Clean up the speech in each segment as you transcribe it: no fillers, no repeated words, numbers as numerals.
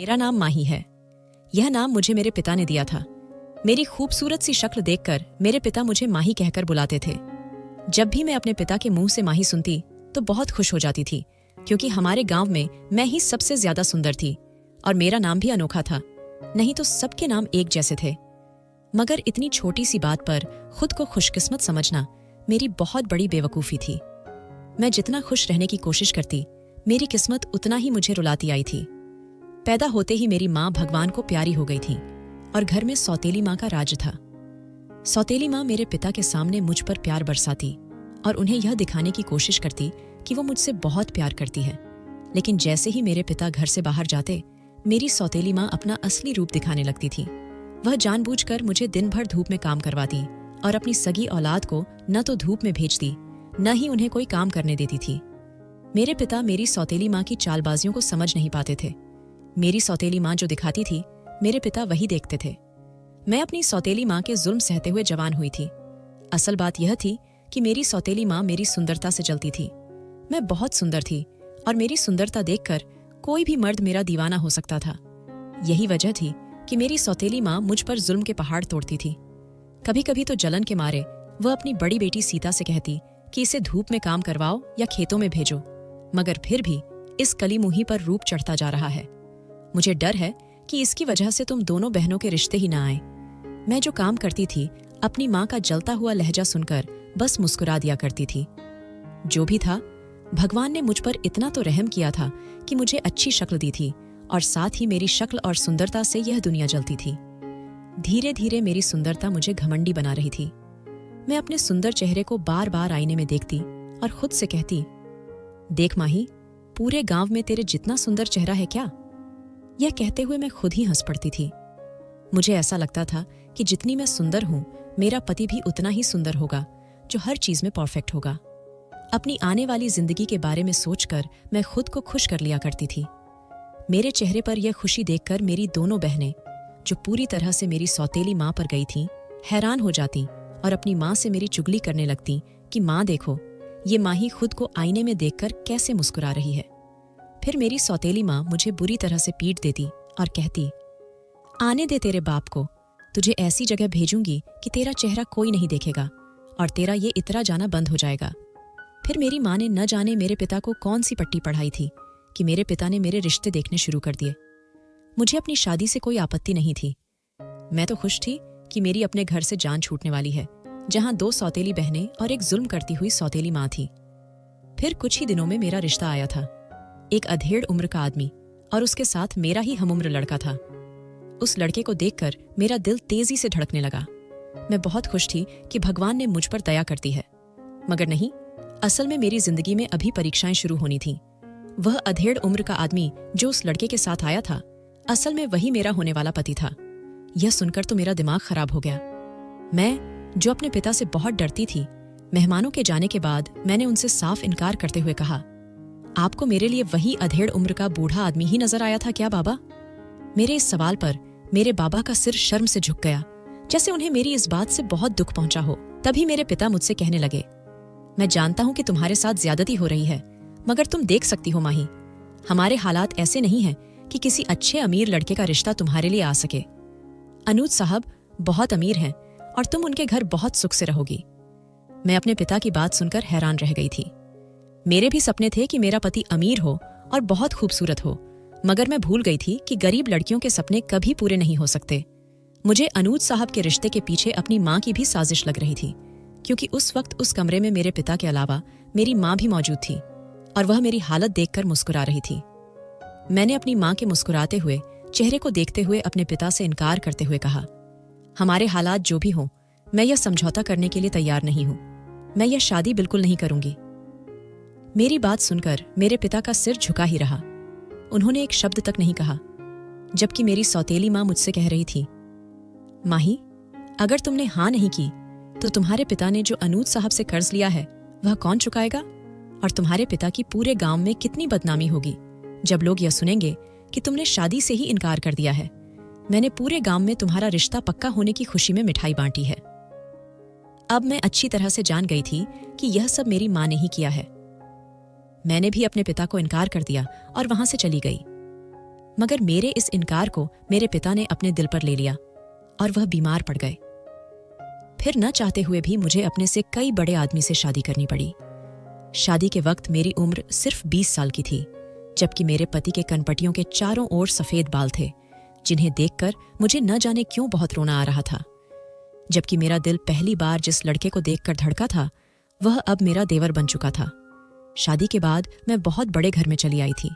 मेरा नाम माही है। यह नाम मुझे मेरे पिता ने दिया था। मेरी खूबसूरत सी शक्ल देखकर मेरे पिता मुझे माही कहकर बुलाते थे। जब भी मैं अपने पिता के मुंह से माही सुनती तो बहुत खुश हो जाती थी, क्योंकि हमारे गांव में मैं ही सबसे ज्यादा सुंदर थी और मेरा नाम भी अनोखा था। नहीं तो सबके नाम एक जैसे थे। मगर इतनी छोटी सी बात पर खुद को खुशकिस्मत समझना मेरी बहुत बड़ी बेवकूफ़ी थी। मैं जितना खुश रहने की कोशिश करती, मेरी किस्मत उतना ही मुझे रुलाती आई थी। पैदा होते ही मेरी माँ भगवान को प्यारी हो गई थी और घर में सौतेली माँ का राज था। सौतेली माँ मेरे पिता के सामने मुझ पर प्यार बरसाती और उन्हें यह दिखाने की कोशिश करती कि वो मुझसे बहुत प्यार करती है। लेकिन जैसे ही मेरे पिता घर से बाहर जाते, मेरी सौतेली माँ अपना असली रूप दिखाने लगती थी। वह जानबूझकर मुझे दिन भर धूप में काम करवाती और अपनी सगी औलाद को न तो धूप में भेजती, न ही उन्हें कोई काम करने देती थी। मेरे पिता मेरी सौतेली माँ की चालबाजियों को समझ नहीं पाते थे। मेरी सौतेली माँ जो दिखाती थी, मेरे पिता वही देखते थे। मैं अपनी सौतेली माँ के जुल्म सहते हुए जवान हुई थी। असल बात यह थी कि मेरी सौतेली माँ मेरी सुंदरता से जलती थी। मैं बहुत सुंदर थी और मेरी सुंदरता देखकर कोई भी मर्द मेरा दीवाना हो सकता था। यही वजह थी कि मेरी सौतेली माँ मुझ पर जुल्म के पहाड़ तोड़ती थी। कभी कभी तो जलन के मारे वह अपनी बड़ी बेटी सीता से कहती कि इसे धूप में काम करवाओ या खेतों में भेजो, मगर फिर भी इस कली मुही पर रूप चढ़ता जा रहा है। मुझे डर है कि इसकी वजह से तुम दोनों बहनों के रिश्ते ही ना आए। मैं जो काम करती थी, अपनी माँ का जलता हुआ लहजा सुनकर बस मुस्कुरा दिया करती थी। जो भी था, भगवान ने मुझ पर इतना तो रहम किया था कि मुझे अच्छी शक्ल दी थी और साथ ही मेरी शक्ल और सुंदरता से यह दुनिया जलती थी। धीरे धीरे मेरी सुंदरता मुझे घमंडी बना रही थी। मैं अपने सुंदर चेहरे को बार बार आईने में देखती और खुद से कहती, देख माही, पूरे गांव में तेरे जितना सुंदर चेहरा है क्या? यह कहते हुए मैं खुद ही हंस पड़ती थी। मुझे ऐसा लगता था कि जितनी मैं सुंदर हूं, मेरा पति भी उतना ही सुंदर होगा, जो हर चीज में परफेक्ट होगा। अपनी आने वाली जिंदगी के बारे में सोचकर मैं खुद को खुश कर लिया करती थी। मेरे चेहरे पर यह खुशी देखकर मेरी दोनों बहनें, जो पूरी तरह से मेरी सौतेली माँ पर गई थीं, हैरान हो जाती और अपनी माँ से मेरी चुगली करने लगती कि माँ देखो, ये माही खुद को आईने में देखकर कैसे मुस्कुरा रही है। फिर मेरी सौतेली माँ मुझे बुरी तरह से पीट देती और कहती, आने दे तेरे बाप को, तुझे ऐसी जगह भेजूंगी कि तेरा चेहरा कोई नहीं देखेगा और तेरा ये इतरा जाना बंद हो जाएगा। फिर मेरी माँ ने न जाने मेरे पिता को कौन सी पट्टी पढ़ाई थी कि मेरे पिता ने मेरे रिश्ते देखने शुरू कर दिए। मुझे अपनी शादी से कोई आपत्ति नहीं थी। मैं तो खुश थी कि मेरी अपने घर से जान छूटने वाली है, जहां 2 सौतेली बहनें और एक जुल्म करती हुई सौतेली माँ थी। फिर कुछ ही दिनों में मेरा रिश्ता आया था। एक अधेड़ उम्र का आदमी और उसके साथ मेरा ही हमउम्र लड़का था। उस लड़के को देखकर मेरा दिल तेजी से धड़कने लगा। मैं बहुत खुश थी कि भगवान ने मुझ पर दया करती है। मगर नहीं, असल में मेरी जिंदगी में अभी परीक्षाएं शुरू होनी थीं। वह अधेड़ उम्र का आदमी जो उस लड़के के साथ आया था, असल में वही मेरा होने वाला पति था। यह सुनकर तो मेरा दिमाग खराब हो गया। मैं, जो अपने पिता से बहुत डरती थी, मेहमानों के जाने के बाद मैंने उनसे साफ इनकार करते हुए कहा, आपको मेरे लिए वही अधेड़ उम्र का बूढ़ा आदमी ही नजर आया था क्या बाबा? मेरे इस सवाल पर मेरे बाबा का सिर शर्म से झुक गया, जैसे उन्हें मेरी इस बात से बहुत दुख पहुंचा हो। तभी मेरे पिता मुझसे कहने लगे, मैं जानता हूं कि तुम्हारे साथ ज्यादती हो रही है, मगर तुम देख सकती हो माही, हमारे हालात ऐसे नहीं हैं कि किसी अच्छे अमीर लड़के का रिश्ता तुम्हारे लिए आ सके। अनूज साहब बहुत अमीर हैं और तुम उनके घर बहुत सुख से रहोगी। मैं अपने पिता की बात सुनकर हैरान रह गई थी। मेरे भी सपने थे कि मेरा पति अमीर हो और बहुत खूबसूरत हो, मगर मैं भूल गई थी कि गरीब लड़कियों के सपने कभी पूरे नहीं हो सकते। मुझे अनूज साहब के रिश्ते के पीछे अपनी माँ की भी साजिश लग रही थी, क्योंकि उस वक्त उस कमरे में मेरे पिता के अलावा मेरी माँ भी मौजूद थी और वह मेरी हालत देखकर मुस्कुरा रही थी। मैंने अपनी माँ के मुस्कुराते हुए चेहरे को देखते हुए अपने पिता से इनकार करते हुए कहा, हमारे हालात जो भी हों, मैं यह समझौता करने के लिए तैयार नहीं हूं। मैं यह शादी बिल्कुल नहीं करूंगी। मेरी बात सुनकर मेरे पिता का सिर झुका ही रहा। उन्होंने एक शब्द तक नहीं कहा, जबकि मेरी सौतेली माँ मुझसे कह रही थी, माही, अगर तुमने हाँ नहीं की तो तुम्हारे पिता ने जो अनूज साहब से कर्ज लिया है वह कौन चुकाएगा? और तुम्हारे पिता की पूरे गांव में कितनी बदनामी होगी जब लोग यह सुनेंगे कि तुमने शादी से ही इनकार कर दिया है। मैंने पूरे गांव में तुम्हारा रिश्ता पक्का होने की खुशी में मिठाई बांटी है। अब मैं अच्छी तरह से जान गई थी कि यह सब मेरी माँ ने ही किया है। मैंने भी अपने पिता को इनकार कर दिया और वहां से चली गई। मगर मेरे इस इनकार को मेरे पिता ने अपने दिल पर ले लिया और वह बीमार पड़ गए। फिर न चाहते हुए भी मुझे अपने से कई बड़े आदमी से शादी करनी पड़ी। शादी के वक्त मेरी उम्र सिर्फ 20 साल की थी, जबकि मेरे पति के कनपटियों के चारों ओर सफेद बाल थे, जिन्हें देखकर मुझे न जाने क्यों बहुत रोना आ रहा था। जबकि मेरा दिल पहली बार जिस लड़के को देखकर धड़का था, वह अब मेरा देवर बन चुका था। शादी के बाद मैं बहुत बड़े घर में चली आई थी।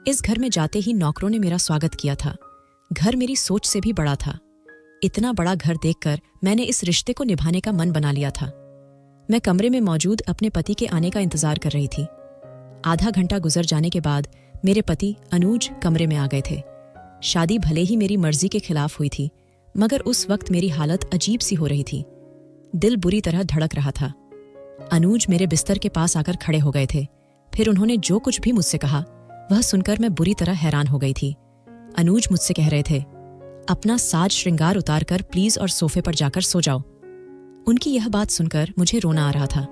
इस घर में जाते ही नौकरों ने मेरा स्वागत किया था। घर मेरी सोच से भी बड़ा था। इतना बड़ा घर देखकर मैंने इस रिश्ते को निभाने का मन बना लिया था। मैं कमरे में मौजूद अपने पति के आने का इंतजार कर रही थी। आधा घंटा गुजर जाने के बाद मेरे पति अनुज कमरे में आ गए थे। शादी भले ही मेरी मर्जी के खिलाफ हुई थी, मगर उस वक्त मेरी हालत अजीब सी हो रही थी। दिल बुरी तरह धड़क रहा था। अनुज मेरे बिस्तर के पास आकर खड़े हो गए थे। फिर उन्होंने जो कुछ भी मुझसे कहा, वह सुनकर मैं बुरी तरह हैरान हो गई थी। अनुज मुझसे कह रहे थे, अपना साज श्रृंगार उतार कर प्लीज और सोफे पर जाकर सो जाओ। उनकी यह बात सुनकर मुझे रोना आ रहा था।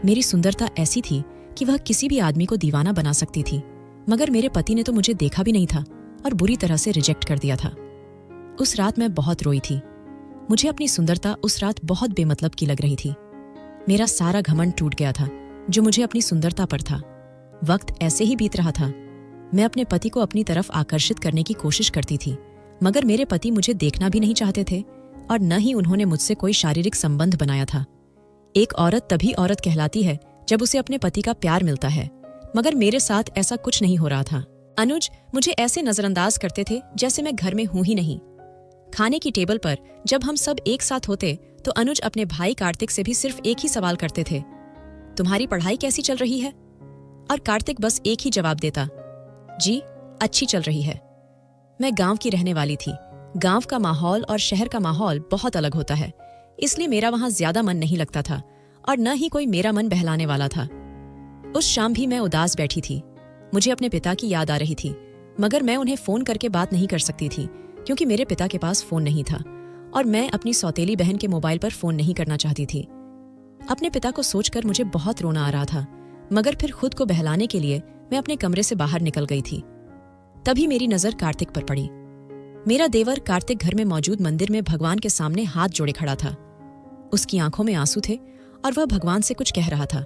मेरी सुंदरता ऐसी थी कि वह किसी भी आदमी को दीवाना बना सकती थी, मगर मेरे पति ने तो मुझे देखा भी नहीं था और बुरी तरह से रिजेक्ट कर दिया था। उस रात मैं बहुत रोई थी। मुझे अपनी सुंदरता उस रात बहुत बेमतलब की लग रही थी। मेरा सारा घमंड टूट गया था जो मुझे अपनी सुंदरता पर था। वक्त ऐसे ही बीत रहा था। मैं अपने पति को अपनी तरफ आकर्षित करने की कोशिश करती थी, मगर मेरे पति मुझे देखना भी नहीं चाहते थे और न ही उन्होंने मुझसे कोई शारीरिक संबंध बनाया था। एक औरत तभी औरत कहलाती है जब उसे अपने पति का प्यार मिलता है, मगर मेरे साथ ऐसा कुछ नहीं हो रहा था। अनुज मुझे ऐसे नजरअंदाज करते थे जैसे मैं घर में हूं ही नहीं। खाने की टेबल पर जब हम सब एक साथ होते तो अनुज अपने भाई कार्तिक से भी सिर्फ एक ही सवाल करते थे, तुम्हारी पढ़ाई कैसी चल रही है? और कार्तिक बस एक ही जवाब देता, जी अच्छी चल रही है। मैं गांव की रहने वाली थी। गांव का माहौल और शहर का माहौल बहुत अलग होता है, इसलिए मेरा वहां ज्यादा मन नहीं लगता था और न ही कोई मेरा मन बहलाने वाला था। उस शाम भी मैं उदास बैठी थी। मुझे अपने पिता की याद आ रही थी, मगर मैं उन्हें फोन करके बात नहीं कर सकती थी क्योंकि मेरे पिता के पास फोन नहीं था और मैं अपनी सौतेली बहन के मोबाइल पर फोन नहीं करना चाहती थी। अपने पिता को सोचकर मुझे बहुत रोना आ रहा था, मगर फिर खुद को बहलाने के लिए मैं अपने कमरे से बाहर निकल गई थी। तभी मेरी नजर कार्तिक पर पड़ी। मेरा देवर कार्तिक घर में मौजूद मंदिर में भगवान के सामने हाथ जोड़े खड़ा था। उसकी आंखों में आंसू थे और वह भगवान से कुछ कह रहा था।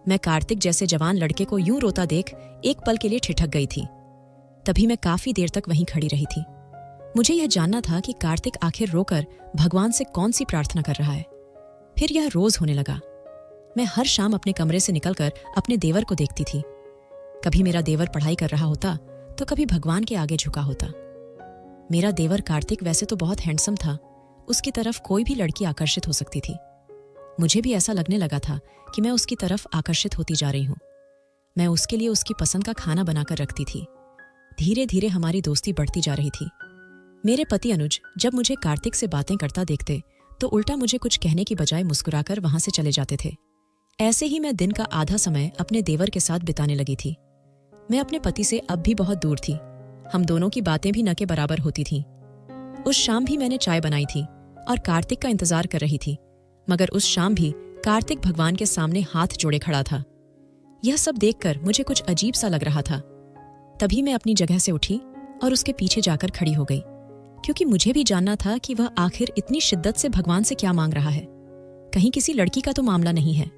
मैं कार्तिक जैसे जवान लड़के को यूं रोता देख एक पल के लिए ठिठक गई थी। तभी मैं काफी देर तक वहीं खड़ी रही थी। मुझे यह जानना था कि कार्तिक आखिर रोकर भगवान से कौन सी प्रार्थना कर रहा है। फिर यह रोज होने लगा। मैं हर शाम अपने कमरे से निकलकर अपने देवर को देखती थी। कभी मेरा देवर पढ़ाई कर रहा होता तो कभी भगवान के आगे झुका होता। मेरा देवर कार्तिक वैसे तो बहुत हैंडसम था, उसकी तरफ कोई भी लड़की आकर्षित हो सकती थी। मुझे भी ऐसा लगने लगा था कि मैं उसकी तरफ आकर्षित होती जा रही हूं। मैं उसके लिए उसकी पसंद का खाना बनाकर रखती थी। धीरे धीरे हमारी दोस्ती बढ़ती जा रही थी। मेरे पति अनुज जब मुझे कार्तिक से बातें करता देखते तो उल्टा मुझे कुछ कहने की बजाय मुस्कुराकर वहां से चले जाते थे। ऐसे ही मैं दिन का आधा समय अपने देवर के साथ बिताने लगी थी। मैं अपने पति से अब भी बहुत दूर थी। हम दोनों की बातें भी न के बराबर होती थीं। उस शाम भी मैंने चाय बनाई थी और कार्तिक का इंतजार कर रही थी, मगर उस शाम भी कार्तिक भगवान के सामने हाथ जोड़े खड़ा था। यह सब देखकर मुझे कुछ अजीब सा लग रहा था। तभी मैं अपनी जगह से उठी और उसके पीछे जाकर खड़ी हो गई, क्योंकि मुझे भी जानना था कि वह आखिर इतनी शिद्दत से भगवान से क्या मांग रहा है। कहीं किसी लड़की का तो मामला नहीं है।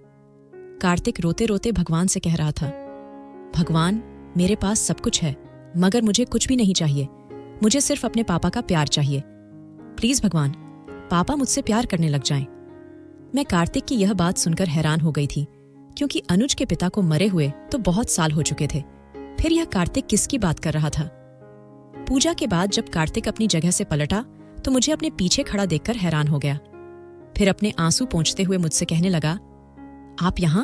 कार्तिक रोते रोते भगवान से कह रहा था, भगवान मेरे पास सब कुछ है, मगर मुझे कुछ भी नहीं चाहिए। मुझे सिर्फ अपने पापा का प्यार चाहिए। प्लीज भगवान, पापा मुझसे प्यार करने लग जाएं। मैं कार्तिक की यह बात सुनकर हैरान हो गई थी, क्योंकि अनुज के पिता को मरे हुए तो बहुत साल हो चुके थे। फिर यह कार्तिक किसकी बात कर रहा था? पूजा के बाद जब कार्तिक अपनी जगह से पलटा तो मुझे अपने पीछे खड़ा देखकर हैरान हो गया। फिर अपने आंसू पोंछते हुए मुझसे कहने लगा, आप यहां?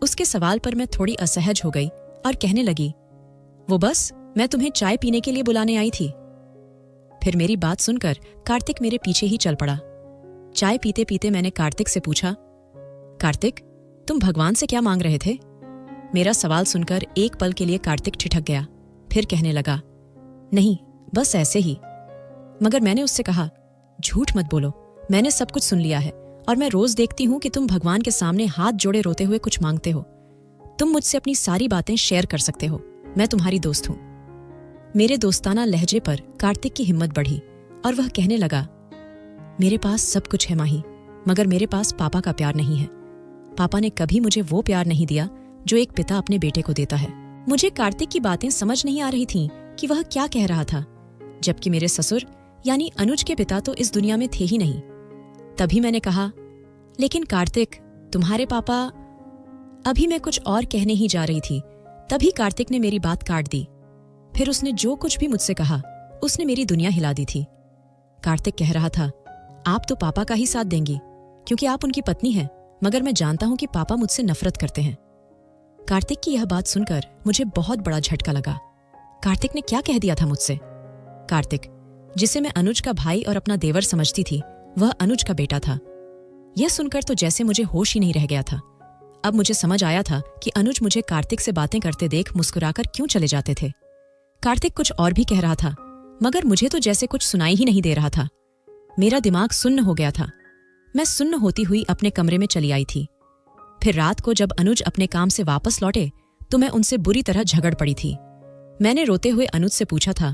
उसके सवाल पर मैं थोड़ी असहज हो गई और कहने लगी, वो बस मैं तुम्हें चाय पीने के लिए बुलाने आई थी। फिर मेरी बात सुनकर कार्तिक मेरे पीछे ही चल पड़ा। चाय पीते पीते मैंने कार्तिक से पूछा, कार्तिक तुम भगवान से क्या मांग रहे थे? मेरा सवाल सुनकर एक पल के लिए कार्तिक ठिठक गया। फिर कहने लगा, नहीं बस ऐसे ही। मगर मैंने उससे कहा, झूठ मत बोलो, मैंने सब कुछ सुन लिया है और मैं रोज देखती हूं कि तुम भगवान के सामने हाथ जोड़े रोते हुए कुछ मांगते हो। तुम मुझसे अपनी सारी बातें शेयर कर सकते हो, मैं तुम्हारी दोस्त हूं। मेरे दोस्ताना लहजे पर कार्तिक की हिम्मत बढ़ी और वह कहने लगा, मेरे पास सब कुछ है माही, मगर मेरे पास पापा का प्यार नहीं है। पापा ने कभी मुझे वो प्यार नहीं दिया जो एक पिता अपने बेटे को देता है। मुझे कार्तिक की बातें समझ नहीं आ रही थीं कि वह क्या कह रहा था, जबकि मेरे ससुर यानी अनुज के पिता तो इस दुनिया में थे ही नहीं। तभी मैंने कहा, लेकिन कार्तिक, तुम्हारे पापा। अभी मैं कुछ और कहने ही जा रही थी, तभी कार्तिक ने मेरी बात काट दी। फिर उसने जो कुछ भी मुझसे कहा, उसने मेरी दुनिया हिला दी थी। कार्तिक कह रहा था, आप तो पापा का ही साथ देंगी क्योंकि आप उनकी पत्नी हैं, मगर मैं जानता हूं कि पापा मुझसे नफरत करते हैं। कार्तिक की यह बात सुनकर मुझे बहुत बड़ा झटका लगा। कार्तिक ने क्या कह दिया था मुझसे? कार्तिक, जिसे मैं अनुज का भाई और अपना देवर समझती थी, वह अनुज का बेटा था। यह सुनकर तो जैसे मुझे होश ही नहीं रह गया था। अब मुझे समझ आया था कि अनुज मुझे कार्तिक से बातें करते देख मुस्कुराकर क्यों चले जाते थे। कार्तिक कुछ और भी कह रहा था, मगर मुझे तो जैसे कुछ सुनाई ही नहीं दे रहा था। मेरा दिमाग सुन्न हो गया था। मैं सुन्न होती हुई अपने कमरे में चली आई थी। फिर रात को जब अनुज अपने काम से वापस लौटे तो मैं उनसे बुरी तरह झगड़ पड़ी थी। मैंने रोते हुए अनुज से पूछा था,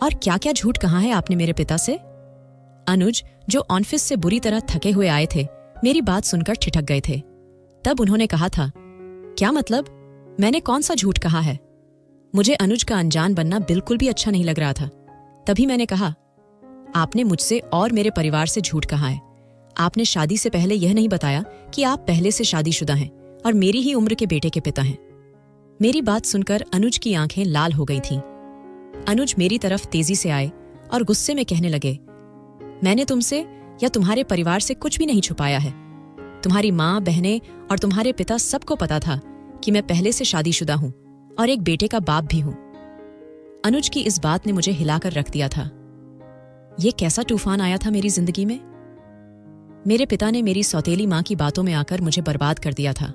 और क्या क्या झूठ कहा है आपने मेरे पिता से? अनुज, जो ऑफिस से बुरी तरह थके हुए आए थे, मेरी बात सुनकर ठिठक गए थे। तब उन्होंने कहा था, क्या मतलब? मैंने कौन सा झूठ कहा है? मुझे अनुज का अनजान बनना बिल्कुल भी अच्छा नहीं लग रहा था। तभी मैंने कहा, आपने मुझसे और मेरे परिवार से झूठ कहा है। आपने शादी से पहले यह नहीं बताया कि आप पहले से शादीशुदा हैं और मेरी ही उम्र के बेटे के पिता हैं। मेरी बात सुनकर अनुज की आंखें लाल हो गई थीं। अनुज मेरी तरफ तेजी से आए और गुस्से में कहने लगे, मैंने तुमसे या तुम्हारे परिवार से कुछ भी नहीं छुपाया है। तुम्हारी माँ, बहनें और तुम्हारे पिता सबको पता था कि मैं पहले से शादीशुदा हूं और एक बेटे का बाप भी हूं। अनुज की इस बात ने मुझे हिलाकर रख दिया था। यह कैसा तूफान आया था मेरी जिंदगी में? मेरे पिता ने मेरी सौतेली माँ की बातों में आकर मुझे बर्बाद कर दिया था।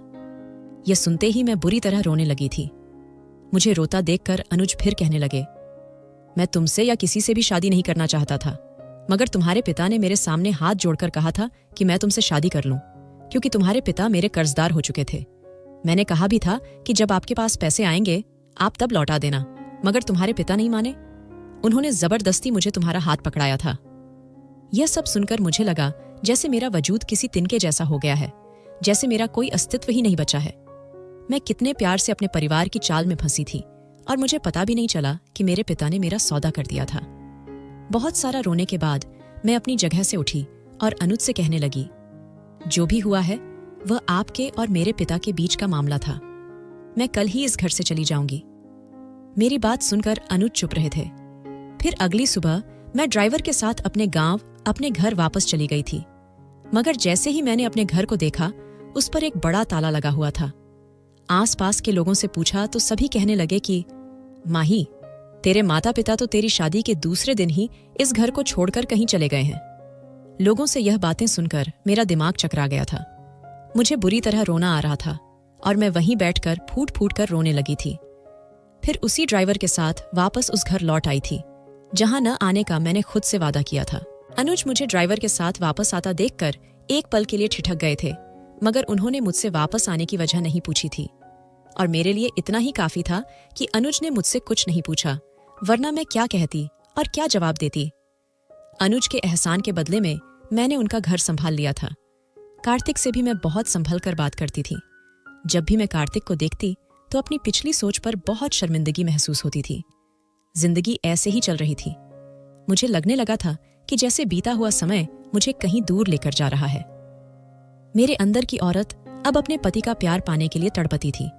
यह सुनते ही मैं बुरी तरह रोने लगी थी। मुझे रोता देखकर अनुज फिर कहने लगे, मैं तुमसे या किसी से भी शादी नहीं करना चाहता था, मगर तुम्हारे पिता ने मेरे सामने हाथ जोड़कर कहा था कि मैं तुमसे शादी कर लूं, क्योंकि तुम्हारे पिता मेरे कर्जदार हो चुके थे। मैंने कहा भी था कि जब आपके पास पैसे आएंगे आप तब लौटा देना, मगर तुम्हारे पिता नहीं माने। उन्होंने जबरदस्ती मुझे तुम्हारा हाथ पकड़ाया था। यह सब सुनकर मुझे लगा जैसे मेरा वजूद किसी तिनके जैसा हो गया है, जैसे मेरा कोई अस्तित्व ही नहीं बचा है। मैं कितने प्यार से अपने परिवार की चाल में फंसी थी और मुझे पता भी नहीं चला कि मेरे पिता ने मेरा सौदा कर दिया था। बहुत सारा रोने के बाद मैं अपनी जगह से उठी और अनुज से कहने लगी, जो भी हुआ है वह आपके और मेरे पिता के बीच का मामला था। मैं कल ही इस घर से चली जाऊंगी। मेरी बात सुनकर अनुज चुप रहे थे। फिर अगली सुबह मैं ड्राइवर के साथ अपने गांव, अपने घर वापस चली गई थी, मगर जैसे ही मैंने अपने घर को देखा उस पर एक बड़ा ताला लगा हुआ था। आसपास के लोगों से पूछा तो सभी कहने लगे कि माही, तेरे माता पिता तो तेरी शादी के दूसरे दिन ही इस घर को छोड़कर कहीं चले गए हैं। लोगों से यह बातें सुनकर मेरा दिमाग चकरा गया था। मुझे बुरी तरह रोना आ रहा था और मैं वहीं बैठकर फूट फूट कर रोने लगी थी। फिर उसी ड्राइवर के साथ वापस उस घर लौट आई थी जहां न आने का मैंने खुद से वादा किया था। अनुज मुझे ड्राइवर के साथ वापस आता देखकर एक पल के लिए ठिठक गए थे, मगर उन्होंने मुझसे वापस आने की वजह नहीं पूछी थी और मेरे लिए इतना ही काफी था कि अनुज ने मुझसे कुछ नहीं पूछा, वरना मैं क्या कहती और क्या जवाब देती। अनुज के एहसान के बदले में मैंने उनका घर संभाल लिया था। कार्तिक से भी मैं बहुत संभल कर बात करती थी। जब भी मैं कार्तिक को देखती तो अपनी पिछली सोच पर बहुत शर्मिंदगी महसूस होती थी। जिंदगी ऐसे ही चल रही थी। मुझे लगने लगा था कि जैसे बीता हुआ समय मुझे कहीं दूर लेकर जा रहा है। मेरे अंदर की औरत अब अपने पति का प्यार पाने के लिए तड़पती थी।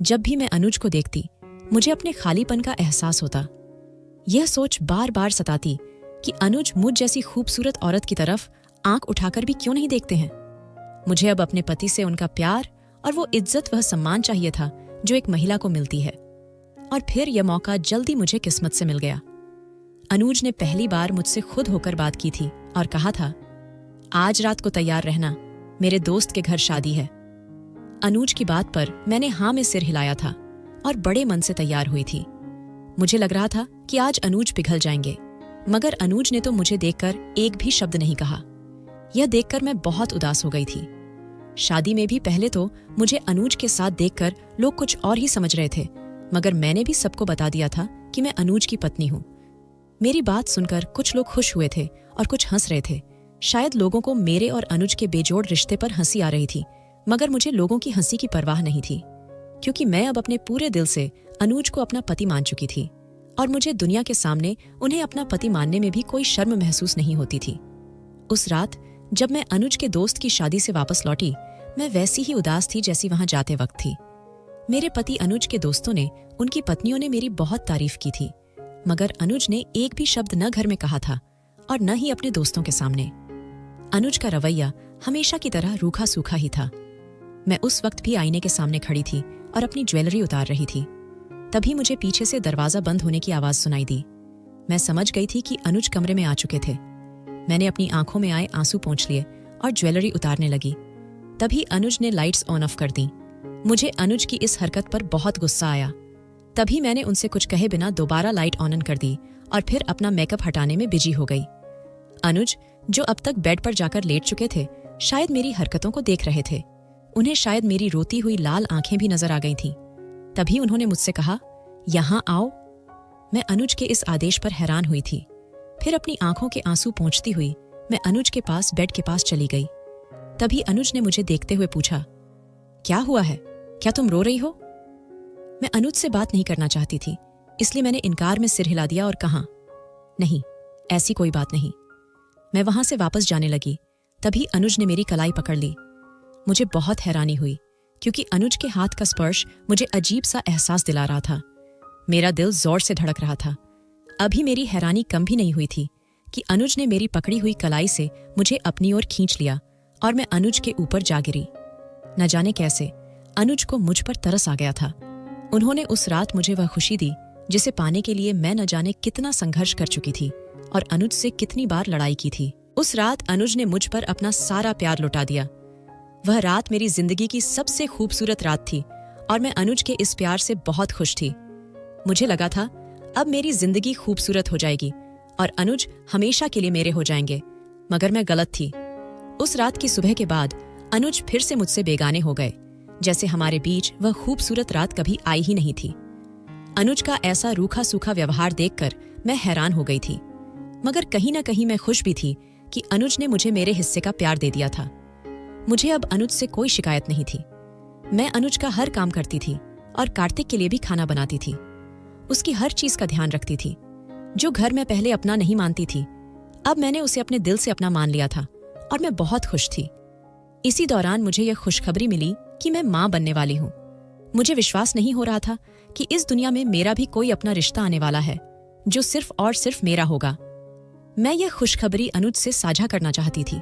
जब भी मैं अनुज को देखती मुझे अपने खालीपन का एहसास होता। यह सोच बार बार सताती कि अनुज मुझ जैसी खूबसूरत औरत की तरफ आंख उठाकर भी क्यों नहीं देखते हैं। मुझे अब अपने पति से उनका प्यार और वो इज्जत वह सम्मान चाहिए था जो एक महिला को मिलती है। और फिर यह मौका जल्दी मुझे किस्मत से मिल गया। अनुज ने पहली बार मुझसे खुद होकर बात की थी और कहा था, आज रात को तैयार रहना, मेरे दोस्त के घर शादी है। अनुज की बात पर मैंने हाँ में सिर हिलाया था और बड़े मन से तैयार हुई थी। मुझे लग रहा था कि आज अनुज पिघल जाएंगे, मगर अनुज ने तो मुझे देखकर एक भी शब्द नहीं कहा। यह देखकर मैं बहुत उदास हो गई थी। शादी में भी पहले तो मुझे अनुज के साथ देखकर लोग कुछ और ही समझ रहे थे, मगर मैंने भी सबको बता दिया था कि मैं अनुज की पत्नी हूँ। मेरी बात सुनकर कुछ लोग खुश हुए थे और कुछ हंस रहे थे। शायद लोगों को मेरे और अनुज के बेजोड़ रिश्ते पर हंसी आ रही थी, मगर मुझे लोगों की हंसी की परवाह नहीं थी, क्योंकि मैं अब अपने पूरे दिल से अनुज को अपना पति मान चुकी थी और मुझे दुनिया के सामने उन्हें अपना पति मानने में भी कोई शर्म महसूस नहीं होती थी। उस रात जब मैं अनुज के दोस्त की शादी से वापस लौटी, मैं वैसी ही उदास थी जैसी वहां जाते वक्त थी। मेरे पति अनुज के दोस्तों ने, उनकी पत्नियों ने मेरी बहुत तारीफ की थी, मगर अनुज ने एक भी शब्द न घर में कहा था और न ही अपने दोस्तों के सामने। अनुज का रवैया हमेशा की तरह रूखा सूखा ही था। मैं उस वक्त भी आईने के सामने खड़ी थी और अपनी ज्वेलरी उतार रही थी। तभी मुझे पीछे से दरवाजा बंद होने की आवाज सुनाई दी। मैं समझ गई थी कि अनुज कमरे में आ चुके थे। मैंने अपनी आंखों में आए आंसू पोंछ लिए और ज्वेलरी उतारने लगी। तभी अनुज ने लाइट्स ऑन ऑफ कर दी। मुझे अनुज की इस हरकत पर बहुत गुस्सा आया। तभी मैंने उनसे कुछ कहे बिना दोबारा लाइट ऑन कर दी और फिर अपना मेकअप हटाने में बिजी हो गई। अनुज, जो अब तक बेड पर जाकर लेट चुके थे, शायद मेरी हरकतों को देख रहे थे। उन्हें शायद मेरी रोती हुई लाल आंखें भी नजर आ गई थीं। तभी उन्होंने मुझसे कहा, यहां आओ। मैं अनुज के इस आदेश पर हैरान हुई थी। फिर अपनी आंखों के आंसू पोंछती हुई मैं अनुज के पास बेड के पास चली गई। तभी अनुज ने मुझे देखते हुए पूछा, क्या हुआ है? क्या तुम रो रही हो? मैं अनुज से बात नहीं करना चाहती थी, इसलिए मैंने इनकार में सिर हिला दिया और कहा, नहीं, ऐसी कोई बात नहीं। मैं वहां से वापस जाने लगी। तभी अनुज ने मेरी कलाई पकड़ ली। मुझे बहुत हैरानी हुई, क्योंकि अनुज के हाथ का स्पर्श मुझे अजीब सा एहसास दिला रहा था। मेरा दिल जोर से धड़क रहा था। अभी मेरी हैरानी कम भी नहीं हुई थी कि अनुज ने मेरी पकड़ी हुई कलाई से मुझे अपनी ओर खींच लिया और मैं अनुज के ऊपर जा गिरी। न जाने कैसे अनुज को मुझ पर तरस आ गया था। उन्होंने उस रात मुझे वह खुशी दी जिसे पाने के लिए मैं न जाने कितना संघर्ष कर चुकी थी और अनुज से कितनी बार लड़ाई की थी। उस रात अनुज ने मुझ पर अपना सारा प्यार लुटा दिया। वह रात मेरी जिंदगी की सबसे खूबसूरत रात थी और मैं अनुज के इस प्यार से बहुत खुश थी। मुझे लगा था अब मेरी जिंदगी खूबसूरत हो जाएगी और अनुज हमेशा के लिए मेरे हो जाएंगे, मगर मैं गलत थी। उस रात की सुबह के बाद अनुज फिर से मुझसे बेगाने हो गए, जैसे हमारे बीच वह खूबसूरत रात कभी आई ही नहीं थी। अनुज का ऐसा रूखा सूखा व्यवहार देखकर मैं हैरान हो गई थी, मगर कहीं न कहीं मैं खुश भी थी कि अनुज ने मुझे मेरे हिस्से का प्यार दे दिया था। मुझे अब अनुज से कोई शिकायत नहीं थी। मैं अनुज का हर काम करती थी और कार्तिक के लिए भी खाना बनाती थी। उसकी हर चीज का ध्यान रखती थी। जो घर मैं पहले अपना नहीं मानती थी, अब मैंने उसे अपने दिल से अपना मान लिया था और मैं बहुत खुश थी। इसी दौरान मुझे यह खुशखबरी मिली कि मैं मां बनने वाली हूं। मुझे विश्वास नहीं हो रहा था कि इस दुनिया में मेरा भी कोई अपना रिश्ता आने वाला है जो सिर्फ और सिर्फ मेरा होगा। मैं यह खुशखबरी अनुज से साझा करना चाहती थी।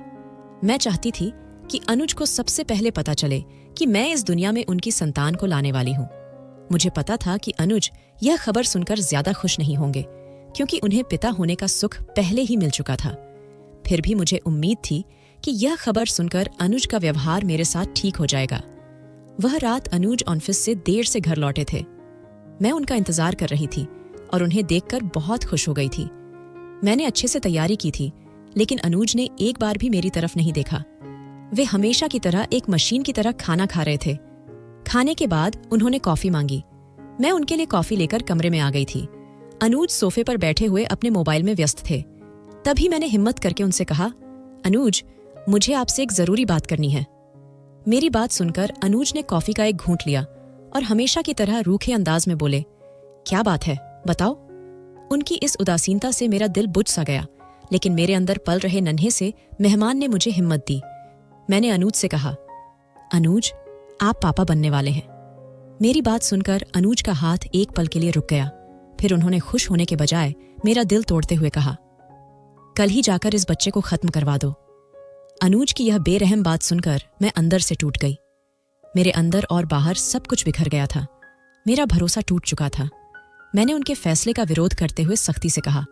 मैं चाहती थी कि अनुज को सबसे पहले पता चले कि मैं इस दुनिया में उनकी संतान को लाने वाली हूं। मुझे पता था कि अनुज यह खबर सुनकर ज्यादा खुश नहीं होंगे, क्योंकि उन्हें पिता होने का सुख पहले ही मिल चुका था। फिर भी मुझे उम्मीद थी कि यह खबर सुनकर अनुज का व्यवहार मेरे साथ ठीक हो जाएगा। वह रात अनुज ऑफिस से देर से घर लौटे थे। मैं उनका इंतजार कर रही थी और उन्हें देखकर बहुत खुश हो गई थी। मैंने अच्छे से तैयारी की थी, लेकिन अनुज ने एक बार भी मेरी तरफ नहीं देखा। वे हमेशा की तरह एक मशीन की तरह खाना खा रहे थे। खाने के बाद उन्होंने कॉफी मांगी। मैं उनके लिए कॉफी लेकर कमरे में आ गई थी। अनुज सोफे पर बैठे हुए अपने मोबाइल में व्यस्त थे। तभी मैंने हिम्मत करके उनसे कहा, अनुज, मुझे आपसे एक जरूरी बात करनी है। मेरी बात सुनकर अनुज ने कॉफी का एक घूंट लिया और हमेशा की तरह रूखे अंदाज में बोले, क्या बात है, बताओ। उनकी इस उदासीनता से मेरा दिल बुझ सा गया, लेकिन मेरे अंदर पल रहे नन्हे से मेहमान ने मुझे हिम्मत दी। मैंने अनुज से कहा, अनुज, आप पापा बनने वाले हैं। मेरी बात सुनकर अनुज का हाथ एक पल के लिए रुक गया। फिर उन्होंने खुश होने के बजाय मेरा दिल तोड़ते हुए कहा, कल ही जाकर इस बच्चे को खत्म करवा दो। अनुज की यह बेरहम बात सुनकर मैं अंदर से टूट गई। मेरे अंदर और बाहर सब कुछ बिखर गया था। मेरा भरोसा टूट चुका था। मैंने उनके फैसले का विरोध करते हुए सख्ती से कहा,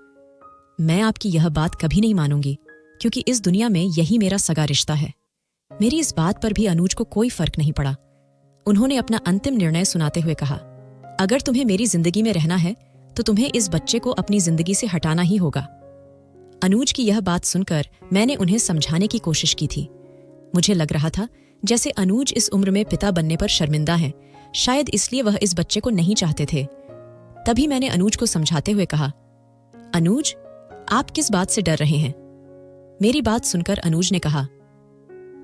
मैं आपकी यह बात कभी नहीं मानूंगी, क्योंकि इस दुनिया में यही मेरा सगा रिश्ता है। मेरी इस बात पर भी अनुज को कोई फर्क नहीं पड़ा। उन्होंने अपना अंतिम निर्णय सुनाते हुए कहा, अगर तुम्हें मेरी जिंदगी में रहना है तो तुम्हें इस बच्चे को अपनी जिंदगी से हटाना ही होगा। अनुज की यह बात सुनकर मैंने उन्हें समझाने की कोशिश की थी। मुझे लग रहा था जैसे अनुज इस उम्र में पिता बनने पर शर्मिंदा हैं, शायद इसलिए वह इस बच्चे को नहीं चाहते थे। तभी मैंने अनुज को समझाते हुए कहा, अनुज, आप किस बात से डर रहे हैं? मेरी बात सुनकर अनुज ने कहा,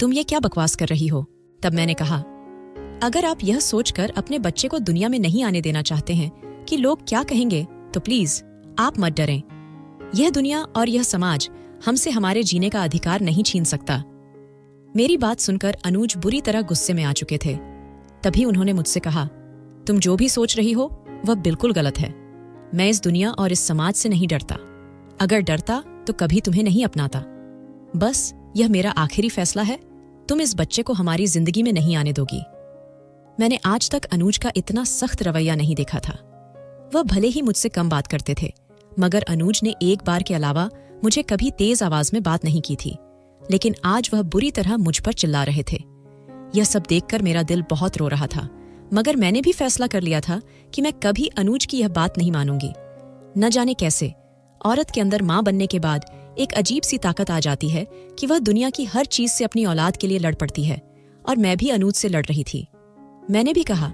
तुम ये क्या बकवास कर रही हो? तब मैंने कहा, अगर आप यह सोचकर अपने बच्चे को दुनिया में नहीं आने देना चाहते हैं कि लोग क्या कहेंगे, तो प्लीज आप मत डरें। यह दुनिया और यह समाज हमसे हमारे जीने का अधिकार नहीं छीन सकता। मेरी बात सुनकर अनुज बुरी तरह गुस्से में आ चुके थे। तभी उन्होंने मुझसे कहा, तुम जो भी सोच रही हो वह बिल्कुल गलत है। मैं इस दुनिया और इस समाज से नहीं डरता। अगर डरता तो कभी तुम्हें नहीं अपनाता। बस यह मेरा आखिरी फैसला है, तुम इस बच्चे को हमारी जिंदगी में नहीं आने दोगी। मैंने आज तक अनुज का इतना सख्त रवैया नहीं देखा था। वह भले ही मुझसे कम बात करते थे, मगर अनुज ने एक बार के अलावा मुझे कभी तेज आवाज में बात नहीं की थी। लेकिन आज वह बुरी तरह मुझ पर चिल्ला रहे थे। यह सब देखकर मेरा दिल बहुत रो रहा था, मगर मैंने भी फैसला कर लिया था कि मैं कभी अनुज की यह बात नहीं मानूंगी। न जाने कैसे औरत के अंदर मां बनने के बाद एक अजीब सी ताकत आ जाती है कि वह दुनिया की हर चीज से अपनी औलाद के लिए लड़ पड़ती है, और मैं भी अनुज से लड़ रही थी। मैंने भी कहा,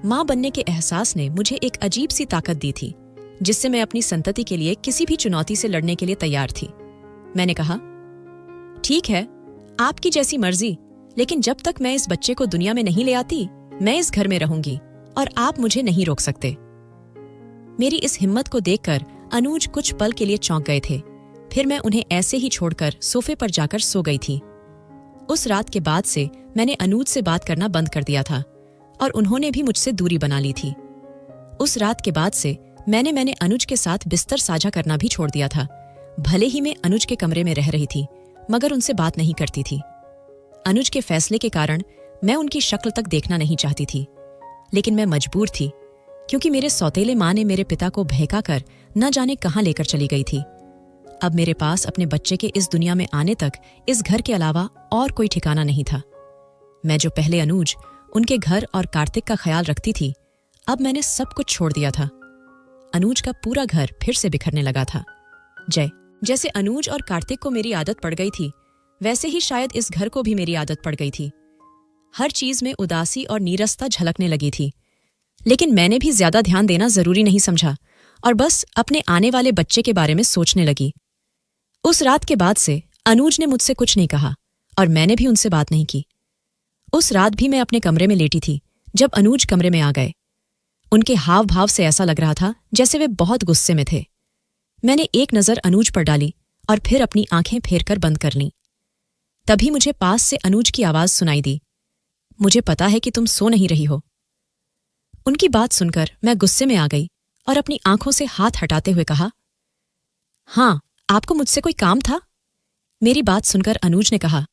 मां बनने के एहसास ने मुझे एक अजीब सी ताकत दी थी, जिससे मैं अपनी संतति के लिए किसी भी चुनौती से लड़ने के लिए तैयार थी। मैंने कहा, ठीक है, आपकी जैसी मर्जी, लेकिन जब तक मैं इस बच्चे को दुनिया में नहीं ले आती, मैं इस घर में रहूंगी और आप मुझे नहीं रोक सकते। मेरी इस हिम्मत को देखकर अनुज कुछ पल के लिए चौंक गए थे। फिर मैं उन्हें ऐसे ही छोड़कर सोफे पर जाकर सो गई थी। उस रात के बाद से मैंने अनुज से बात करना बंद कर दिया था और उन्होंने भी मुझसे दूरी बना ली थी। उस रात के बाद से मैंने अनुज के साथ बिस्तर साझा करना भी छोड़ दिया था। भले ही मैं अनुज के कमरे में रह रही थी, मगर उनसे बात नहीं करती थी। अनुज के फैसले के कारण मैं उनकी शक्ल तक देखना नहीं चाहती थी, लेकिन मैं मजबूर थी, क्योंकि मेरे सौतेले मां ने मेरे पिता को बहका कर न जाने कहां लेकर चली गई थी। अब मेरे पास अपने बच्चे के इस दुनिया में आने तक इस घर के अलावा और कोई ठिकाना नहीं था। मैं जो पहले अनुज, उनके घर और कार्तिक का ख्याल रखती थी, अब मैंने सब कुछ छोड़ दिया था। अनुज का पूरा घर फिर से बिखरने लगा था। जैसे अनुज और कार्तिक को मेरी आदत पड़ गई थी, वैसे ही शायद इस घर को भी मेरी आदत पड़ गई थी। हर चीज में उदासी और नीरसता झलकने लगी थी। लेकिन मैंने भी ज्यादा ध्यान देना जरूरी नहीं समझा और बस अपने आने वाले बच्चे के बारे में सोचने लगी। उस रात के बाद से अनुज ने मुझसे कुछ नहीं कहा और मैंने भी उनसे बात नहीं की। उस रात भी मैं अपने कमरे में लेटी थी जब अनुज कमरे में आ गए। उनके हाव भाव से ऐसा लग रहा था जैसे वे बहुत गुस्से में थे। मैंने एक नजर अनुज पर डाली और फिर अपनी आंखें फेरकर बंद कर लीं। तभी मुझे पास से अनुज की आवाज सुनाई दी, मुझे पता है कि तुम सो नहीं रही हो। उनकी बात सुनकर मैं गुस्से में आ गई और अपनी आंखों से हाथ हटाते हुए कहा, हाँ, आपको मुझसे कोई काम था? मेरी बात सुनकर अनुज ने कहा,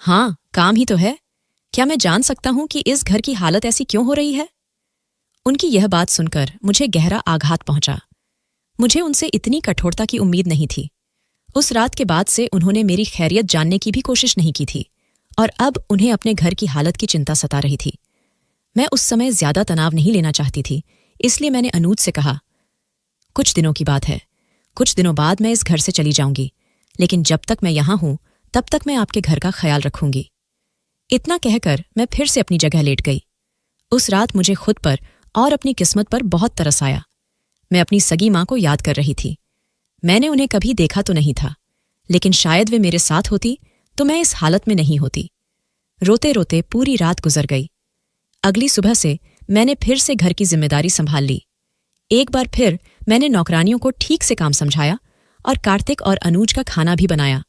हाँ, काम ही तो है। क्या मैं जान सकता हूं कि इस घर की हालत ऐसी क्यों हो रही है? उनकी यह बात सुनकर मुझे गहरा आघात पहुंचा। मुझे उनसे इतनी कठोरता की उम्मीद नहीं थी। उस रात के बाद से उन्होंने मेरी खैरियत जानने की भी कोशिश नहीं की थी और अब उन्हें अपने घर की हालत की चिंता सता रही थी। मैं उस समय ज्यादा तनाव नहीं लेना चाहती थी, इसलिए मैंने अनुज से कहा, कुछ दिनों की बात है, कुछ दिनों बाद मैं इस घर से चली जाऊंगी, लेकिन जब तक मैं यहां हूं तब तक मैं आपके घर का ख्याल रखूंगी। इतना कहकर मैं फिर से अपनी जगह लेट गई। उस रात मुझे खुद पर और अपनी किस्मत पर बहुत तरस आया। मैं अपनी सगी मां को याद कर रही थी। मैंने उन्हें कभी देखा तो नहीं था, लेकिन शायद वे मेरे साथ होती तो मैं इस हालत में नहीं होती। रोते रोते पूरी रात गुजर गई। अगली सुबह से मैंने फिर से घर की जिम्मेदारी संभाल ली। एक बार फिर मैंने नौकरानियों को ठीक से काम समझाया और कार्तिक और अनुज का खाना भी बनाया।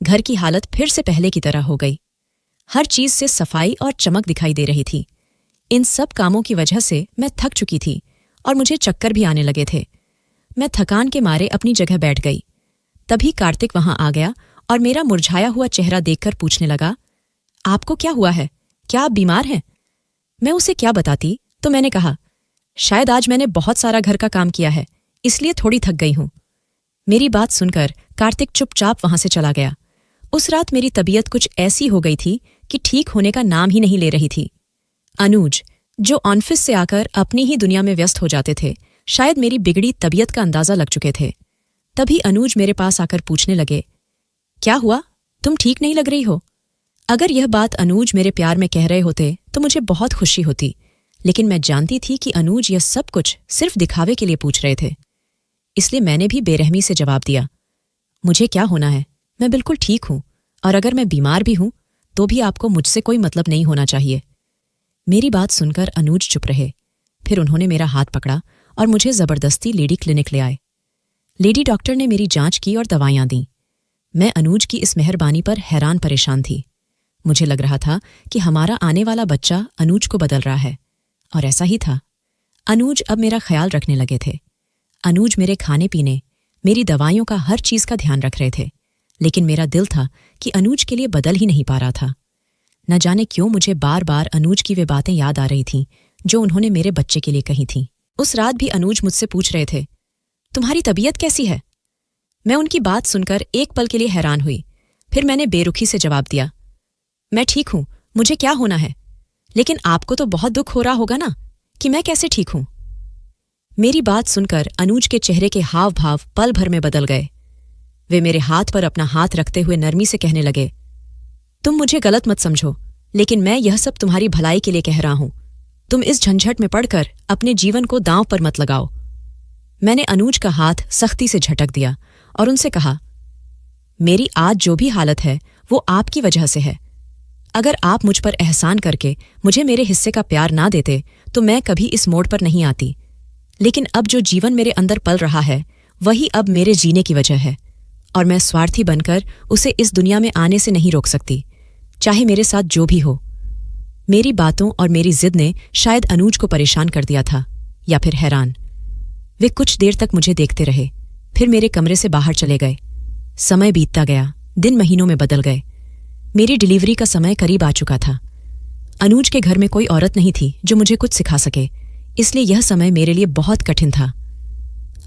घर की हालत फिर से पहले की तरह हो गई। हर चीज से सफाई और चमक दिखाई दे रही थी। इन सब कामों की वजह से मैं थक चुकी थी और मुझे चक्कर भी आने लगे थे। मैं थकान के मारे अपनी जगह बैठ गई। तभी कार्तिक वहां आ गया और मेरा मुरझाया हुआ चेहरा देखकर पूछने लगा, आपको क्या हुआ है? क्या आप बीमार हैं? मैं उसे क्या बताती, तो मैंने कहा, शायद आज मैंने बहुत सारा घर का काम किया है, इसलिए थोड़ी थक गई हूं। मेरी बात सुनकर कार्तिक चुपचाप वहां से चला गया। उस रात मेरी तबीयत कुछ ऐसी हो गई थी कि ठीक होने का नाम ही नहीं ले रही थी। अनुज, जो ऑफिस से आकर अपनी ही दुनिया में व्यस्त हो जाते थे, शायद मेरी बिगड़ी तबीयत का अंदाजा लग चुके थे। तभी अनुज मेरे पास आकर पूछने लगे, क्या हुआ? तुम ठीक नहीं लग रही हो? अगर यह बात अनुज मेरे प्यार में कह रहे होते तो मुझे बहुत खुशी होती, लेकिन मैं जानती थी कि अनुज यह सब कुछ सिर्फ दिखावे के लिए पूछ रहे थे। इसलिए मैंने भी बेरहमी से जवाब दिया, मुझे क्या होना है, मैं बिल्कुल ठीक हूं, और अगर मैं बीमार भी हूं तो भी आपको मुझसे कोई मतलब नहीं होना चाहिए। मेरी बात सुनकर अनुज चुप रहे। फिर उन्होंने मेरा हाथ पकड़ा और मुझे जबरदस्ती लेडी क्लिनिक ले आए। लेडी डॉक्टर ने मेरी जांच की और दवाइयां दी। मैं अनुज की इस मेहरबानी पर हैरान परेशान थी। मुझे लग रहा था कि हमारा आने वाला बच्चा अनुज को बदल रहा है, और ऐसा ही था। अनुज अब मेरा ख्याल रखने लगे थे। अनुज मेरे खाने पीने, मेरी दवाइयों का हर चीज का ध्यान रख रहे थे, लेकिन मेरा दिल था कि अनुज के लिए बदल ही नहीं पा रहा था। न जाने क्यों मुझे बार बार अनुज की वे बातें याद आ रही थीं जो उन्होंने मेरे बच्चे के लिए कही थीं। उस रात भी अनुज मुझसे पूछ रहे थे, तुम्हारी तबीयत कैसी है? मैं उनकी बात सुनकर एक पल के लिए हैरान हुई। फिर मैंने बेरुखी से जवाब दिया, मैं ठीक हूं, मुझे क्या होना है? लेकिन आपको तो बहुत दुख हो रहा होगा ना कि मैं कैसे ठीक हूं? मेरी बात सुनकर अनुज के चेहरे के हाव भाव पल भर में बदल गए। वे मेरे हाथ पर अपना हाथ रखते हुए नरमी से कहने लगे, तुम मुझे गलत मत समझो, लेकिन मैं यह सब तुम्हारी भलाई के लिए कह रहा हूं। तुम इस झंझट में पड़कर अपने जीवन को दांव पर मत लगाओ। मैंने अनुज का हाथ सख्ती से झटक दिया और उनसे कहा, मेरी आज जो भी हालत है वो आपकी वजह से है। अगर आप मुझ पर एहसान करके मुझे मेरे हिस्से का प्यार ना देते तो मैं कभी इस मोड़ पर नहीं आती। लेकिन अब जो जीवन मेरे अंदर पल रहा है वही अब मेरे जीने की वजह है, और मैं स्वार्थी बनकर उसे इस दुनिया में आने से नहीं रोक सकती, चाहे मेरे साथ जो भी हो। मेरी बातों और मेरी जिद ने शायद अनुज को परेशान कर दिया था, या फिर हैरान। वे कुछ देर तक मुझे देखते रहे, फिर मेरे कमरे से बाहर चले गए। समय बीतता गया, दिन महीनों में बदल गए। मेरी डिलीवरी का समय करीब आ चुका था। अनुज के घर में कोई औरत नहीं थी जो मुझे कुछ सिखा सके, इसलिए यह समय मेरे लिए बहुत कठिन था।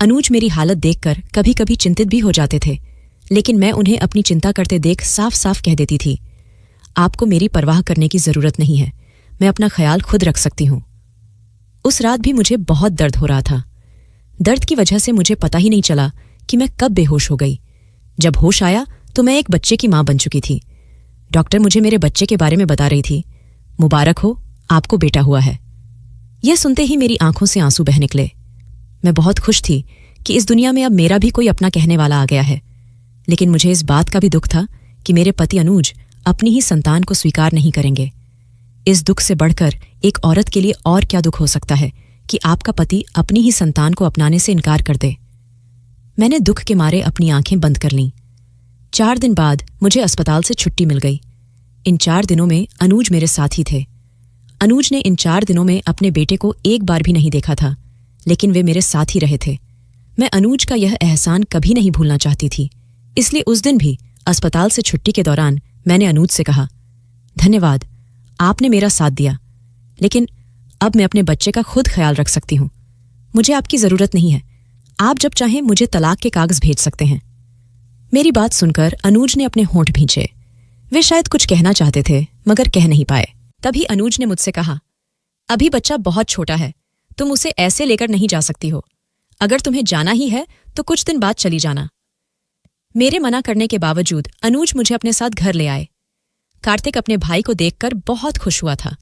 अनुज मेरी हालत देखकर कभी कभी चिंतित भी हो जाते थे, लेकिन मैं उन्हें अपनी चिंता करते देख साफ साफ कह देती थी, आपको मेरी परवाह करने की जरूरत नहीं है, मैं अपना ख्याल खुद रख सकती हूं। उस रात भी मुझे बहुत दर्द हो रहा था। दर्द की वजह से मुझे पता ही नहीं चला कि मैं कब बेहोश हो गई। जब होश आया तो मैं एक बच्चे की मां बन चुकी थी। डॉक्टर मुझे मेरे बच्चे के बारे में बता रही थी, मुबारक हो, आपको बेटा हुआ है। यह सुनते ही मेरी आंखों से आंसू बह निकले। मैं बहुत खुश थी कि इस दुनिया में अब मेरा भी कोई अपना कहने वाला आ गया है, लेकिन मुझे इस बात का भी दुख था कि मेरे पति अनुज अपनी ही संतान को स्वीकार नहीं करेंगे। इस दुख से बढ़कर एक औरत के लिए और क्या दुख हो सकता है कि आपका पति अपनी ही संतान को अपनाने से इनकार कर दे। मैंने दुख के मारे अपनी आंखें बंद कर लीं। 4 दिन बाद मुझे अस्पताल से छुट्टी मिल गई। इन 4 दिनों में अनुज मेरे साथ ही थे। अनुज ने इन 4 दिनों में अपने बेटे को एक बार भी नहीं देखा था, लेकिन वे मेरे साथ ही रहे थे। मैं अनुज का यह एहसान कभी नहीं भूलना चाहती थी, इसलिए उस दिन भी अस्पताल से छुट्टी के दौरान मैंने अनुज से कहा, धन्यवाद, आपने मेरा साथ दिया, लेकिन अब मैं अपने बच्चे का खुद ख्याल रख सकती हूं। मुझे आपकी जरूरत नहीं है। आप जब चाहें मुझे तलाक के कागज भेज सकते हैं। मेरी बात सुनकर अनुज ने अपने होंठ भींचे। वे शायद कुछ कहना चाहते थे मगर कह नहीं पाए। तभी अनुज ने मुझसे कहा, अभी बच्चा बहुत छोटा है, तुम उसे ऐसे लेकर नहीं जा सकती हो। अगर तुम्हें जाना ही है तो कुछ दिन बाद चली जाना। मेरे मना करने के बावजूद अनुज मुझे अपने साथ घर ले आए। कार्तिक अपने भाई को देखकर बहुत खुश हुआ था।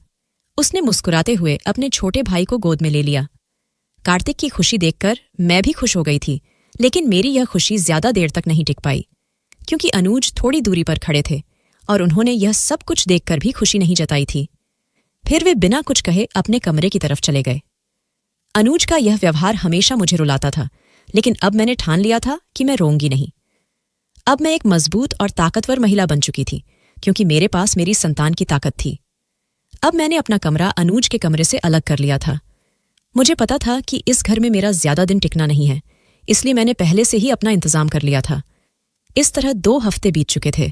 उसने मुस्कुराते हुए अपने छोटे भाई को गोद में ले लिया। कार्तिक की खुशी देखकर मैं भी खुश हो गई थी, लेकिन मेरी यह खुशी ज्यादा देर तक नहीं टिक पाई, क्योंकि अनुज थोड़ी दूरी पर खड़े थे और उन्होंने यह सब कुछ देखकर भी खुशी नहीं जताई थी। फिर वे बिना कुछ कहे अपने कमरे की तरफ चले गए। अनुज का यह व्यवहार हमेशा मुझे रुलाता था, लेकिन अब मैंने ठान लिया था कि मैं रोऊंगी नहीं। अब मैं एक मजबूत और ताकतवर महिला बन चुकी थी, क्योंकि मेरे पास मेरी संतान की ताकत थी। अब मैंने अपना कमरा अनुज के कमरे से अलग कर लिया था। मुझे पता था कि इस घर में मेरा ज्यादा दिन टिकना नहीं है, इसलिए मैंने पहले से ही अपना इंतजाम कर लिया था। इस तरह 2 हफ्ते बीत चुके थे।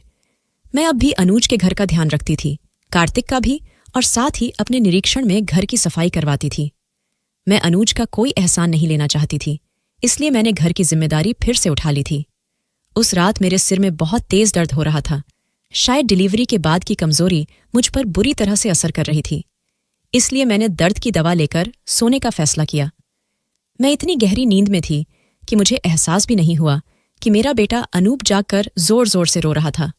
मैं अब भी अनुज के घर का ध्यान रखती थी, कार्तिक का भी, और साथ ही अपने निरीक्षण में घर की सफाई करवाती थी। मैं अनुज का कोई एहसान नहीं लेना चाहती थी, इसलिए मैंने घर की जिम्मेदारी फिर से उठा ली थी। उस रात मेरे सिर में बहुत तेज दर्द हो रहा था। शायद डिलीवरी के बाद की कमजोरी मुझ पर बुरी तरह से असर कर रही थी, इसलिए मैंने दर्द की दवा लेकर सोने का फैसला किया। मैं इतनी गहरी नींद में थी कि मुझे एहसास भी नहीं हुआ कि मेरा बेटा अनूप जागकर जोर जोर से रो रहा था।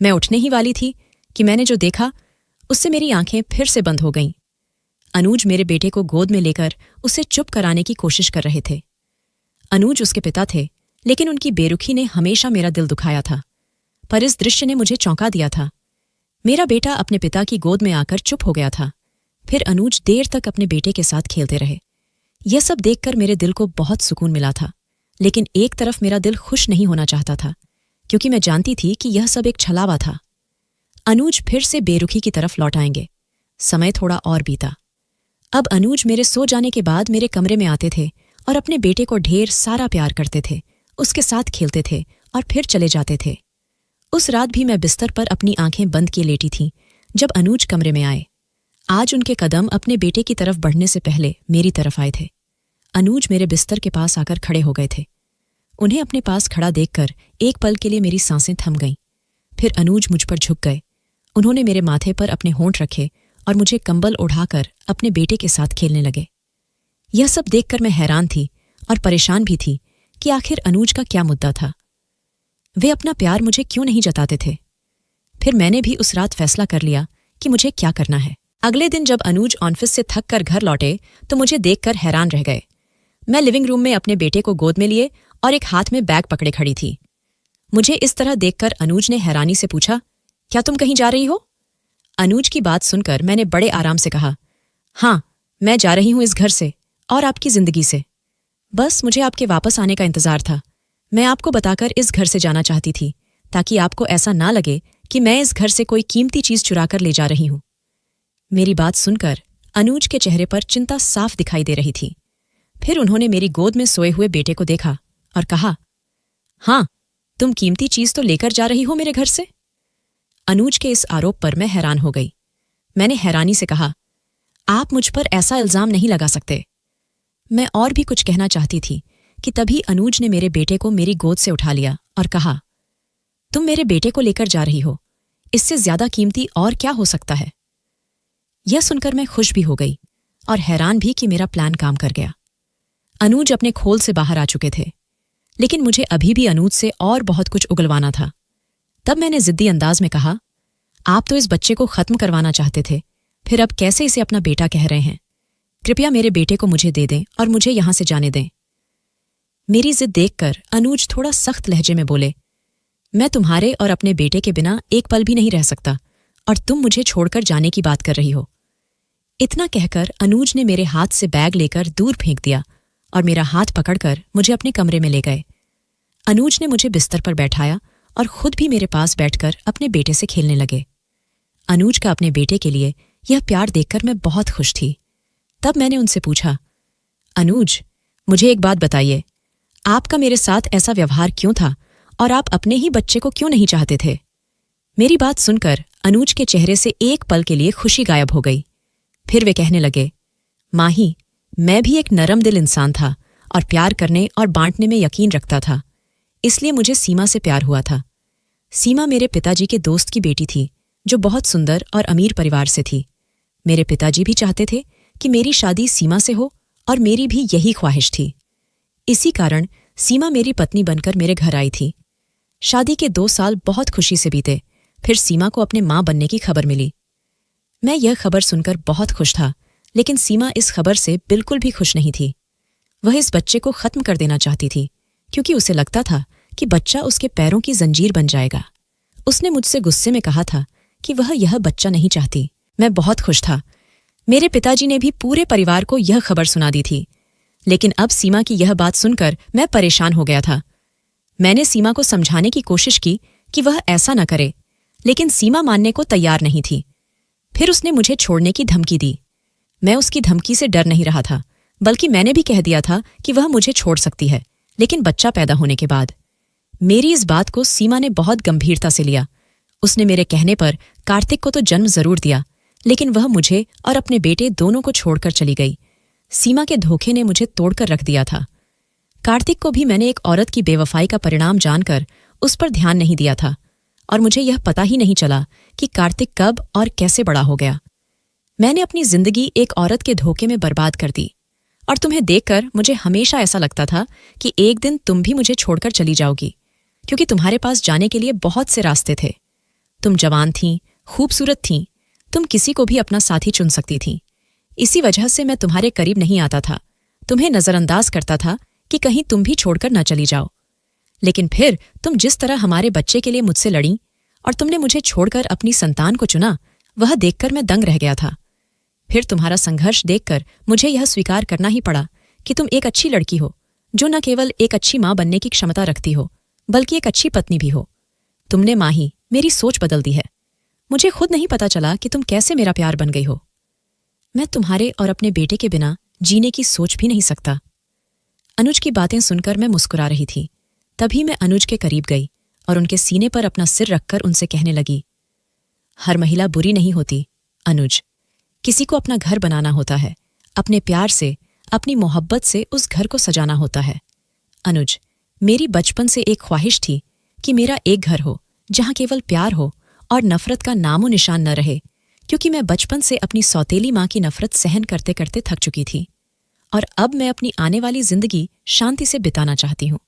मैं उठने ही वाली थी कि मैंने जो देखा उससे मेरी आंखें फिर से बंद हो गईं। अनुज मेरे बेटे को गोद में लेकर उसे चुप कराने की कोशिश कर रहे थे। अनुज उसके पिता थे, लेकिन उनकी बेरुखी ने हमेशा मेरा दिल दुखाया था। पर इस दृश्य ने मुझे चौंका दिया था। मेरा बेटा अपने पिता की गोद में आकर चुप हो गया था। फिर अनुज देर तक अपने बेटे के साथ खेलते रहे। यह सब देखकर मेरे दिल को बहुत सुकून मिला था, लेकिन एक तरफ मेरा दिल खुश नहीं होना चाहता था, क्योंकि मैं जानती थी कि यह सब एक छलावा था। अनुज फिर से बेरुखी की तरफ लौट आएंगे। समय थोड़ा और बीता। अब अनुज मेरे सो जाने के बाद मेरे कमरे में आते थे और अपने बेटे को ढेर सारा प्यार करते थे, उसके साथ खेलते थे और फिर चले जाते थे। उस रात भी मैं बिस्तर पर अपनी आंखें बंद किए लेटी थी जब अनुज कमरे में आए। आज उनके कदम अपने बेटे की तरफ बढ़ने से पहले मेरी तरफ आए थे। अनुज मेरे बिस्तर के पास आकर खड़े हो गए थे। उन्हें अपने पास खड़ा देखकर एक पल के लिए मेरी सांसें थम गईं। फिर अनुज मुझ पर झुक गए। उन्होंने मेरे माथे पर अपने होंठ रखे और मुझे कंबल ओढ़ाकर अपने बेटे के साथ खेलने लगे। यह सब देखकर मैं हैरान थी और परेशान भी थी कि आखिर अनुज का क्या मुद्दा था। वे अपना प्यार मुझे क्यों नहीं जताते थे। फिर मैंने भी उस रात फैसला कर लिया कि मुझे क्या करना है। अगले दिन जब अनुज ऑफिस से थक कर घर लौटे तो मुझे देखकर हैरान रह गए। मैं लिविंग रूम में अपने बेटे को गोद में लिए और एक हाथ में बैग पकड़े खड़ी थी। मुझे इस तरह देखकर अनुज ने हैरानी से पूछा, क्या तुम कहीं जा रही हो? अनुज की बात सुनकर मैंने बड़े आराम से कहा, हाँ, मैं जा रही हूं इस घर से और आपकी जिंदगी से। बस मुझे आपके वापस आने का इंतजार था। मैं आपको बताकर इस घर से जाना चाहती थी, ताकि आपको ऐसा ना लगे कि मैं इस घर से कोई कीमती चीज चुरा कर ले जा रही हूं। मेरी बात सुनकर अनुज के चेहरे पर चिंता साफ दिखाई दे रही थी। फिर उन्होंने मेरी गोद में सोए हुए बेटे को देखा और कहा, हाँ, तुम कीमती चीज तो लेकर जा रही हो मेरे घर से? अनुज के इस आरोप पर मैं हैरान हो गई। मैंने हैरानी से कहा, आप मुझ पर ऐसा इल्जाम नहीं लगा सकते। मैं और भी कुछ कहना चाहती थी कि तभी अनुज ने मेरे बेटे को मेरी गोद से उठा लिया और कहा, तुम मेरे बेटे को लेकर जा रही हो, इससे ज्यादा कीमती और क्या हो सकता है? यह सुनकर मैं खुश भी हो गई और हैरान भी कि मेरा प्लान काम कर गया। अनुज अपने खोल से बाहर आ चुके थे, लेकिन मुझे अभी भी अनुज से और बहुत कुछ उगलवाना था। तब मैंने जिद्दी अंदाज में कहा, आप तो इस बच्चे को खत्म करवाना चाहते थे, फिर अब कैसे इसे अपना बेटा कह रहे हैं? कृपया मेरे बेटे को मुझे दे दें और मुझे यहां से जाने दें। मेरी जिद देखकर अनुज थोड़ा सख्त लहजे में बोले, मैं तुम्हारे और अपने बेटे के बिना एक पल भी नहीं रह सकता और तुम मुझे छोड़कर जाने की बात कर रही हो। इतना कहकर अनुज ने मेरे हाथ से बैग लेकर दूर फेंक दिया और मेरा हाथ पकड़कर मुझे अपने कमरे में ले गए। अनुज ने मुझे बिस्तर पर बैठाया और खुद भी मेरे पास बैठकर अपने बेटे से खेलने लगे। अनुज का अपने बेटे के लिए यह प्यार देखकर मैं बहुत खुश थी। तब मैंने उनसे पूछा, अनुज, मुझे एक बात बताइए, आपका मेरे साथ ऐसा व्यवहार क्यों था और आप अपने ही बच्चे को क्यों नहीं चाहते थे? मेरी बात सुनकर अनुज के चेहरे से एक पल के लिए खुशी गायब हो गई। फिर वे कहने लगे, माही, मैं भी एक नरम दिल इंसान था और प्यार करने और बांटने में यकीन रखता था, इसलिए मुझे सीमा से प्यार हुआ था। सीमा मेरे पिताजी के दोस्त की बेटी थी, जो बहुत सुंदर और अमीर परिवार से थी। मेरे पिताजी भी चाहते थे कि मेरी शादी सीमा से हो और मेरी भी यही ख्वाहिश थी। इसी कारण सीमा मेरी पत्नी बनकर मेरे घर आई थी। शादी के 2 साल बहुत खुशी से बीते। फिर सीमा को अपने मां बनने की खबर मिली। मैं यह खबर सुनकर बहुत खुश था, लेकिन सीमा इस खबर से बिल्कुल भी खुश नहीं थी। वह इस बच्चे को खत्म कर देना चाहती थी, क्योंकि उसे लगता था कि बच्चा उसके पैरों की जंजीर बन जाएगा। उसने मुझसे गुस्से में कहा था कि वह यह बच्चा नहीं चाहती। मैं बहुत खुश था। मेरे पिताजी ने भी पूरे परिवार को यह खबर सुना दी थी, लेकिन अब सीमा की यह बात सुनकर मैं परेशान हो गया था। मैंने सीमा को समझाने की कोशिश की कि वह ऐसा न करे, लेकिन सीमा मानने को तैयार नहीं थी। फिर उसने मुझे छोड़ने की धमकी दी। मैं उसकी धमकी से डर नहीं रहा था, बल्कि मैंने भी कह दिया था कि वह मुझे छोड़ सकती है, लेकिन बच्चा पैदा होने के बाद। मेरी इस बात को सीमा ने बहुत गंभीरता से लिया। उसने मेरे कहने पर कार्तिक को तो जन्म जरूर दिया, लेकिन वह मुझे और अपने बेटे दोनों को छोड़कर चली गई। सीमा के धोखे ने मुझे तोड़कर रख दिया था। कार्तिक को भी मैंने एक औरत की बेवफाई का परिणाम जानकर उस पर ध्यान नहीं दिया था, और मुझे यह पता ही नहीं चला कि कार्तिक कब और कैसे बड़ा हो गया। मैंने अपनी जिंदगी एक औरत के धोखे में बर्बाद कर दी, और तुम्हें देखकर मुझे हमेशा ऐसा लगता था कि एक दिन तुम भी मुझे छोड़कर चली जाओगी, क्योंकि तुम्हारे पास जाने के लिए बहुत से रास्ते थे। तुम जवान थीं, खूबसूरत थीं, तुम किसी को भी अपना साथी चुन सकती थीं। इसी वजह से मैं तुम्हारे करीब नहीं आता था, तुम्हें नजरअंदाज करता था कि कहीं तुम भी छोड़कर न चली जाओ। लेकिन फिर तुम जिस तरह हमारे बच्चे के लिए मुझसे लड़ी और तुमने मुझे छोड़कर अपनी संतान को चुना, वह देखकर मैं दंग रह गया था। फिर तुम्हारा संघर्ष देखकर मुझे यह स्वीकार करना ही पड़ा कि तुम एक अच्छी लड़की हो, जो न केवल एक अच्छी माँ बनने की क्षमता रखती हो, बल्कि एक अच्छी पत्नी भी हो। तुमने माही मेरी सोच बदल दी है। मुझे खुद नहीं पता चला कि तुम कैसे मेरा प्यार बन गई हो। मैं तुम्हारे और अपने बेटे के बिना जीने की सोच भी नहीं सकता। अनुज की बातें सुनकर मैं मुस्कुरा रही थी। तभी मैं अनुज के करीब गई और उनके सीने पर अपना सिर रखकर उनसे कहने लगी, हर महिला बुरी नहीं होती अनुज। किसी को अपना घर बनाना होता है, अपने प्यार से, अपनी मोहब्बत से उस घर को सजाना होता है। अनुज, मेरी बचपन से एक ख्वाहिश थी कि मेरा एक घर हो जहां केवल प्यार हो और नफरत का नामो निशान न रहे, क्योंकि मैं बचपन से अपनी सौतेली माँ की नफरत सहन करते करते थक चुकी थी और अब मैं अपनी आने वाली जिंदगी शांति से बिताना चाहती हूँ।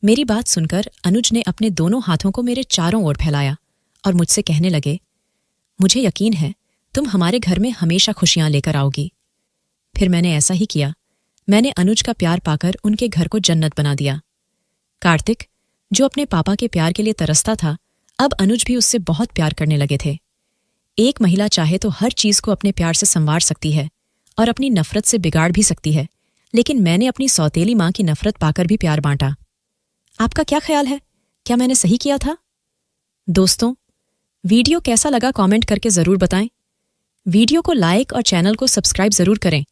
मेरी बात सुनकर अनुज ने अपने दोनों हाथों को मेरे चारों ओर फैलाया और मुझसे कहने लगे, मुझे यकीन है तुम हमारे घर में हमेशा खुशियां लेकर आओगी। फिर मैंने ऐसा ही किया। मैंने अनुज का प्यार पाकर उनके घर को जन्नत बना दिया। कार्तिक, जो अपने पापा के प्यार के लिए तरसता था, अब अनुज भी उससे बहुत प्यार करने लगे थे। एक महिला चाहे तो हर चीज को अपने प्यार से संवार सकती है और अपनी नफरत से बिगाड़ भी सकती है, लेकिन मैंने अपनी सौतेली माँ की नफरत पाकर भी प्यार बांटा। आपका क्या ख्याल है? क्या मैंने सही किया था? दोस्तों, वीडियो कैसा लगा कमेंट करके जरूर बताएं। वीडियो को लाइक और चैनल को सब्सक्राइब जरूर करें